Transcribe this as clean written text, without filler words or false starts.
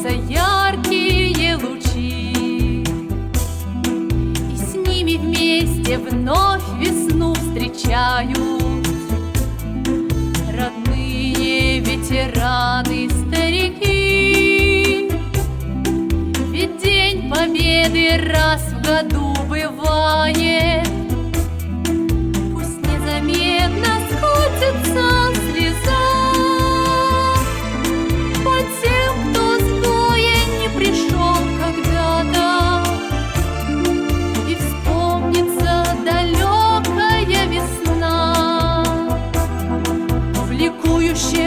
ложатся яркие лучи, и с ними вместе вновь весну встречают родные ветераны, старики. Ведь День Победы раз в году бывает, пусть незаметно скатится слеза по тем, кто с боя не пришел когда-то, и вспомнится далекая весна в ликующей